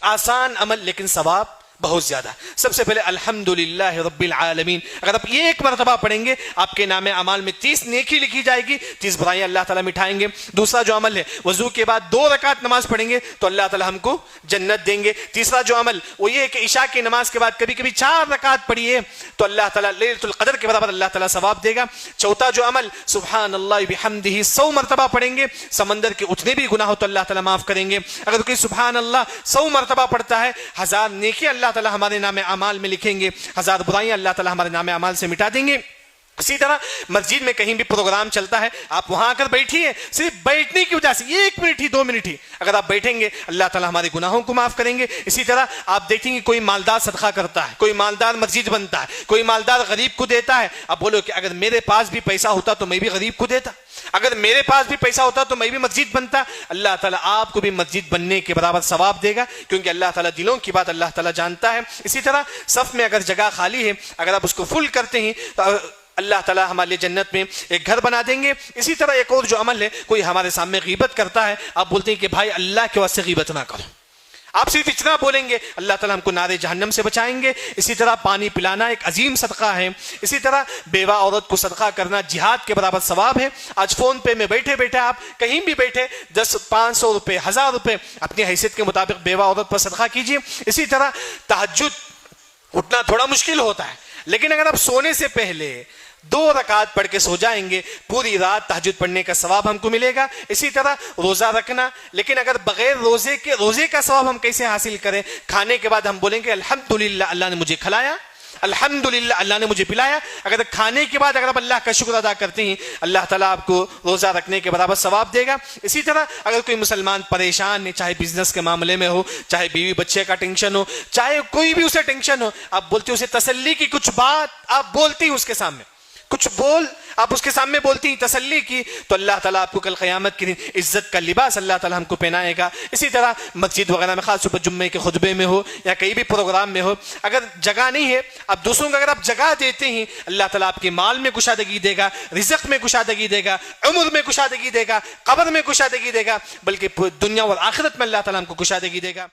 آسان عمل لیکن ثواب بہت زیادہ. سب سے پہلے الحمدللہ رب العالمین، اگر آپ یہ ایک مرتبہ پڑھیں گے آپ کے نام اعمال میں 30 نیکی لکھی جائے گی، 30 برائیاں اللہ تعالیٰ مٹھائیں گے. دوسرا جو عمل ہے وضو کے بعد 2 رکعت نماز پڑھیں گے تو اللہ تعالیٰ ہم کو جنت دیں گے. تیسرا جو عمل وہ یہ ہے کہ عشاء کی نماز کے بعد کبھی کبھی 4 رکعت پڑھیے تو اللہ تعالیٰ لیلۃ القدر کے برابر اللہ تعالیٰ ثواب دے گا. چوتھا جو عمل سبحان اللہ بحمدہ 100 مرتبہ پڑھیں گے، سمندر کے اتنے بھی گناہ ہو تو اللہ تعالیٰ معاف کریں گے. اگر کوئی سبحان اللہ 100 مرتبہ پڑھتا ہے 1000 نیکی اللہ تعالیٰ ہمارے نام اعمال میں لکھیں گے، 1000 برائیاں اللہ تعالیٰ ہمارے نام اعمال سے مٹا دیں گے. اسی طرح مسجد میں کہیں بھی پروگرام چلتا ہے آپ وہاں آ کر بیٹھیے، صرف بیٹھنے کی وجہ سے 1 منٹ ہی 2 منٹ ہی اگر آپ بیٹھیں گے اللہ تعالیٰ ہمارے گناہوں کو معاف کریں گے. اسی طرح آپ دیکھیں گے کوئی مالدار صدقہ کرتا ہے، کوئی مالدار مسجد بنتا ہے، کوئی مالدار غریب کو دیتا ہے. اب بولو کہ اگر میرے پاس بھی پیسہ ہوتا تو میں بھی غریب کو دیتا، اگر میرے پاس بھی پیسہ ہوتا تو میں بھی مسجد بنتا. اللہ تعالیٰ آپ کو بھی مسجد بننے کے برابر ثواب دے گا کیونکہ اللہ تعالیٰ دلوں کی بات اللہ تعالیٰ جانتا ہے. اسی طرح صف میں اگر جگہ خالی ہے اگر آپ اس کو فل کرتے ہیں تو اللہ تعالیٰ ہمارے لیے جنت میں ایک گھر بنا دیں گے. اسی طرح ایک اور جو عمل ہے، کوئی ہمارے سامنے غیبت کرتا ہے، آپ بولتے ہیں کہ بھائی اللہ کے واسطے غیبت نہ کرو، آپ صرف اتنا بولیں گے اللہ تعالیٰ ہم کو نار جہنم سے بچائیں گے. اسی طرح پانی پلانا ایک عظیم صدقہ ہے. اسی طرح بیوہ عورت کو صدقہ کرنا جہاد کے برابر ثواب ہے. آج فون پے میں بیٹھے بیٹھے آپ کہیں بھی بیٹھے 10 500 روپے 1000 روپے اپنی حیثیت کے مطابق بیوہ عورت پر صدقہ کیجیے. اسی طرح تہجد اٹھنا تھوڑا مشکل ہوتا ہے لیکن اگر آپ سونے سے پہلے 2 رکعت پڑھ کے سو جائیں گے پوری رات تہجد پڑھنے کا ثواب ہم کو ملے گا. اسی طرح روزہ رکھنا، لیکن اگر بغیر روزے کا ثواب ہم کیسے حاصل کریں؟ کھانے کے بعد ہم بولیں گے الحمدللہ اللہ نے مجھے کھلایا، الحمدللہ اللہ نے مجھے پلایا. اگر کھانے کے بعد اگر آپ اللہ کا شکر ادا کرتے ہیں اللہ تعالیٰ آپ کو روزہ رکھنے کے برابر ثواب دے گا. اسی طرح اگر کوئی مسلمان پریشان ہے، چاہے بزنس کے معاملے میں ہو، چاہے بیوی بچے کا ٹینشن ہو، چاہے کوئی بھی اسے ٹینشن ہو، آپ بولتے اسے تسلی کی کچھ بات آپ بولتے ہیں اس کے سامنے، کچھ بول آپ اس کے سامنے بولتی ہیں تسلی کی تو اللہ تعالیٰ آپ کو کل قیامت کے دن عزت کا لباس اللہ تعالیٰ ہم کو پہنائے گا. اسی طرح مسجد وغیرہ میں خاص طور پر جمعے کے خطبے میں ہو یا کہیں بھی پروگرام میں ہو اگر جگہ نہیں ہے آپ دوسروں کو اگر آپ جگہ دیتے ہیں اللہ تعالیٰ آپ کے مال میں کشادگی دے گا، رزق میں کشادگی دے گا، عمر میں کشادگی دے گا، قبر میں کشادگی دے گا، بلکہ دنیا اور آخرت میں اللہ تعالیٰ ہم کو کشادگی دے گا.